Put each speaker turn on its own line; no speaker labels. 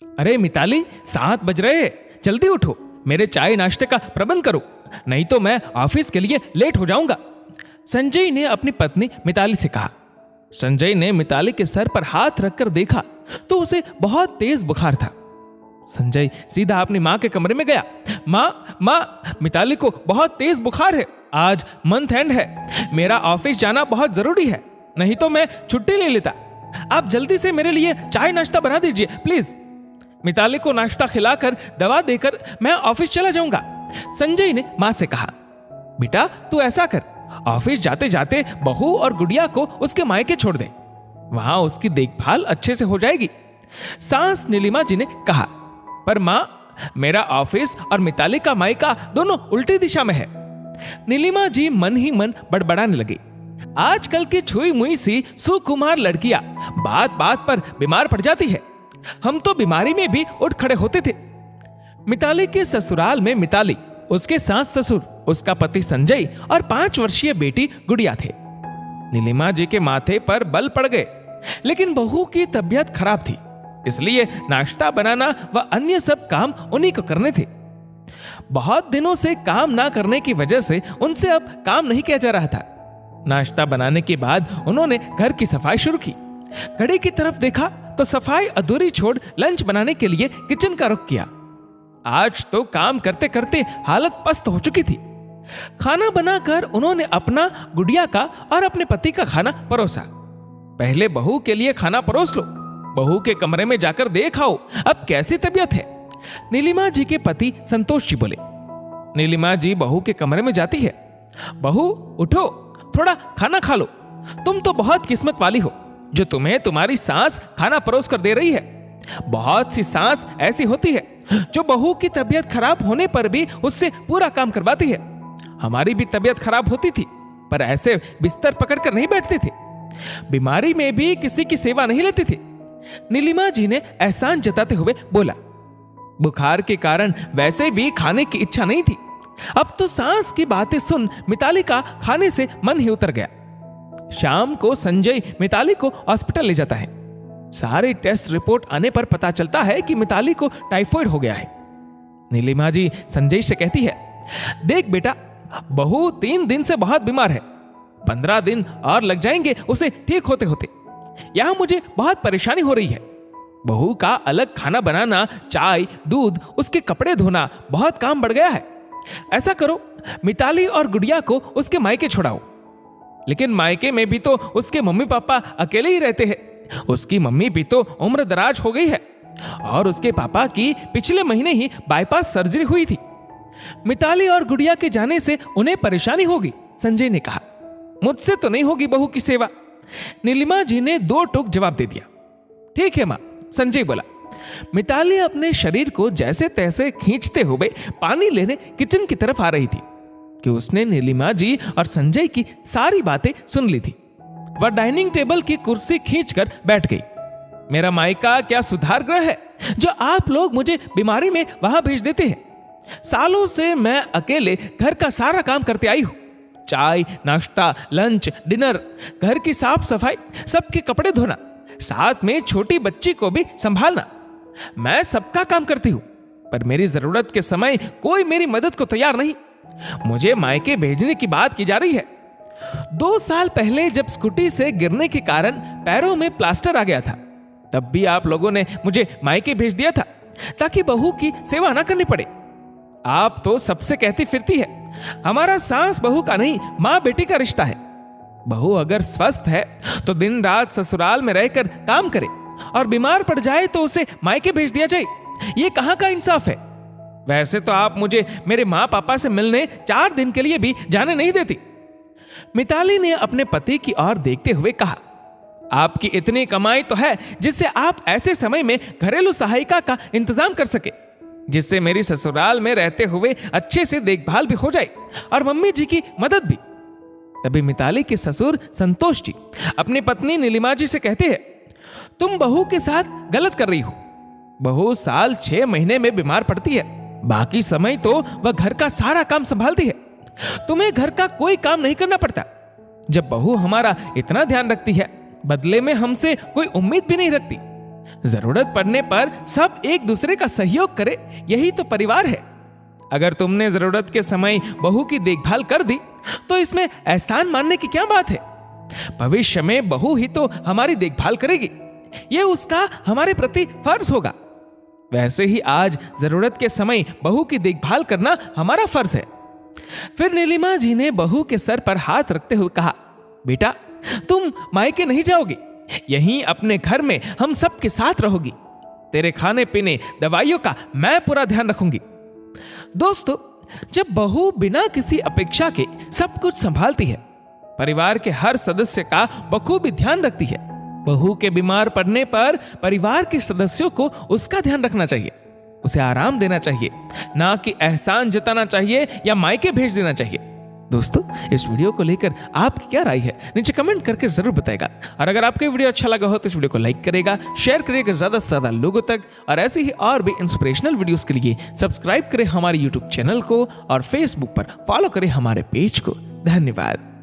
अरे मिताली, 7 बज रहे हैं, जल्दी उठो, मेरे चाय नाश्ते का प्रबंध करो, नहीं तो मैं ऑफिस के लिए लेट हो जाऊंगा। संजय ने अपनी पत्नी मिताली से कहा। संजय ने मिताली के सर पर हाथ रखकर देखा तो उसे बहुत तेज बुखार था। संजय सीधा अपनी माँ के कमरे में गया। माँ, मिताली को बहुत तेज बुखार है, आज मंथ एंड है, मेरा ऑफिस जाना बहुत जरूरी है, नहीं तो मैं छुट्टी ले लेता। आप जल्दी से मेरे लिए चाय नाश्ता बना दीजिए प्लीज। मिताली को नाश्ता खिलाकर दवा देकर मैं ऑफिस चला जाऊंगा। संजय ने मां से कहा, बेटा तू ऐसा कर, ऑफिस जाते जाते बहू और गुड़िया को उसके मायके छोड़ दे, वहां उसकी देखभाल अच्छे से हो जाएगी। सास नीलिमा जी ने कहा, पर मां, मेरा ऑफिस और मिताली का मायका दोनों उल्टी दिशा में है। नीलिमा जी मन ही मन बड़बड़ाने लगी। आजकल की छुई मुई सी सुकुमार लड़कियां बात बात पर बीमार पड़ जाती है, हम तो बीमारी में भी उठ खड़े होते थे। मिताली के ससुराल में मिताली, उसके सास ससुर, उसका पति संजय और 5 वर्षीय बेटी गुड़िया थे। नीलिमा जी के माथे पर बल पड़ गए, लेकिन बहू की तबीयत खराब थी, इसलिए नाश्ता बनाना व अन्य सब काम उन्हीं को करने थे। बहुत दिनों से काम ना करने की वजह से उनसे अब काम नहीं किया जा रहा था। नाश्ता बनाने के बाद उन्होंने घर की सफाई शुरू की। घड़ी की तरफ देखा तो सफाई अधूरी छोड़ लंच बनाने के लिए किचन का रुख किया। आज तो काम करते करते हालत पस्त हो चुकी थी। खाना बनाकर उन्होंने अपना, गुड़िया का और अपने पति का खाना परोसा। पहले बहू के लिए खाना परोस लो, बहू के कमरे में जाकर देख आओ अब कैसी तबीयत है। नीलिमा जी के पति संतोष जी बोले। नीलिमा जी बहू के कमरे में जाती है। बहू उठो, थोड़ा खाना खा लो, तुम तो बहुत किस्मत वाली हो जो तुम्हें तुम्हारी सास खाना परोस कर दे रही है। बहुत सी सास ऐसी होती है जो बहू की तबीयत खराब होने पर भी उससे पूरा काम करवाती है। हमारी भी तबीयत खराब होती थी, पर ऐसे बिस्तर पकड़कर नहीं बैठते थे, बीमारी में भी किसी की सेवा नहीं लेते थे। नीलिमा जी ने एहसान जताते हुए बोला। बुखार के कारण वैसे भी खाने की इच्छा नहीं थी, अब तो सास की बातें सुन मिताली का खाने से मन ही उतर गया। शाम को संजय मिताली को हॉस्पिटल ले जाता है। सारे टेस्ट रिपोर्ट आने पर पता चलता है कि मिताली को टाइफाइड हो गया है। नीलिमा जी संजय से कहती है, देख बेटा, बहू 3 दिन से बहुत बीमार है, 15 दिन और लग जाएंगे उसे ठीक होते होते। यहां मुझे बहुत परेशानी हो रही है। बहू का अलग खाना बनाना, चाय, दूध, उसके कपड़े धोना, बहुत काम बढ़ गया है। ऐसा करो, मिताली और गुड़िया को उसके मायके छोड़ाओ। लेकिन मायके में भी तो उसके मम्मी पापा अकेले ही रहते हैं। उसकी मम्मी भी तो उम्र दराज हो गई है और उसके पापा की पिछले महीने ही बाईपास सर्जरी हुई थी। मिताली और गुड़िया के जाने से उन्हें परेशानी होगी, संजय ने कहा। मुझसे तो नहीं होगी बहू की सेवा। नीलिमा जी ने 2 टूक जवाब दे दिया। ठीक है मां, संजय बोला। मिताली अपने शरीर को जैसे तैसे खींचते हुए पानी लेने किचन की तरफ आ रही थी कि उसने नीलिमा जी और संजय की सारी बातें सुन ली थी। वह डाइनिंग टेबल की कुर्सी खींचकर बैठ गई। मेरा मायका क्या सुधार गृह है जो आप लोग मुझे बीमारी में वहां भेज देते हैं। सालों से मैं अकेले घर का सारा काम करते आई हूं, चाय, नाश्ता, लंच, डिनर, घर की साफ सफाई, सबके कपड़े धोना, साथ में छोटी बच्ची को भी संभालना। मैं सबका काम करती हूं, पर मेरी जरूरत के समय कोई मेरी मदद को तैयार नहीं। मुझे मायके भेजने की बात की जा रही है। 2 साल पहले जब स्कूटी से गिरने के कारण पैरों में प्लास्टर आ गया था, तब भी आप लोगों ने मुझे मायके भेज दिया था ताकि बहू की सेवा ना करनी पड़े। आप तो सबसे कहती फिरती है, हमारा सास बहू का नहीं, माँ बेटी का रिश्ता है। बहू अगर स्वस्थ है तो दिन रात ससुराल में रहकर काम करे और बीमार पड़ जाए तो उसे मायके भेज दिया जाए। ये कहां का इंसाफ है। वैसे तो आप मुझे मेरे माँ पापा से मिलने 4 दिन के लिए भी जाने नहीं देती। मिताली ने अपने पति की ओर देखते हुए कहा, आपकी इतनी कमाई तो है जिससे आप ऐसे समय में घरेलू सहायिका का इंतजाम कर सके, जिससे मेरी ससुराल में रहते हुए अच्छे से देखभाल भी हो जाए और मम्मी जी की मदद भी। तभी मिताली के ससुर संतोष जी अपनी पत्नी नीलिमा जी से कहते हैं, तुम बहू के साथ गलत कर रही हो। बहू साल 6 महीने में बीमार पड़ती है, बाकी समय तो वह घर का सारा काम संभालती है। तुम्हें घर का कोई काम नहीं करना पड़ता। जब बहू हमारा इतना ध्यान रखती है, बदले में हमसे कोई उम्मीद भी नहीं रखती, जरूरत पड़ने पर सब एक दूसरे का सहयोग करे, यही तो परिवार है। अगर तुमने जरूरत के समय बहू की देखभाल कर दी तो इसमें एहसान मानने की क्या बात है। भविष्य में बहू ही तो हमारी देखभाल करेगी, यह उसका हमारे प्रति फर्ज होगा। वैसे ही आज जरूरत के समय बहू की देखभाल करना हमारा फर्ज है। फिर नीलिमा जी ने बहू के सर पर हाथ रखते हुए कहा, बेटा तुम मायके नहीं जाओगी, यहीं अपने घर में हम सब के साथ रहोगी। तेरे खाने पीने दवाइयों का मैं पूरा ध्यान रखूंगी। दोस्तों, जब बहू बिना किसी अपेक्षा के सब कुछ संभालती है, परिवार के हर सदस्य का बखूबी ध्यान रखती है। बहू के बीमार पड़ने पर परिवार के सदस्यों को उसका ध्यान रखना चाहिए, उसे आराम देना चाहिए, ना कि एहसान जताना चाहिए या मायके भेज देना चाहिए। दोस्तों, इस वीडियो को लेकर आपकी क्या राय है नीचे कमेंट करके जरूर बताएगा। और अगर आपको वीडियो अच्छा लगा हो तो इस वीडियो को लाइक करेगा, शेयर करेगा ज्यादा से ज्यादा लोगों तक। और ऐसे ही और भी इंस्पिरेशनल वीडियोस के लिए सब्सक्राइब करें हमारे यूट्यूब चैनल को और फेसबुक पर फॉलो करें हमारे पेज को। धन्यवाद।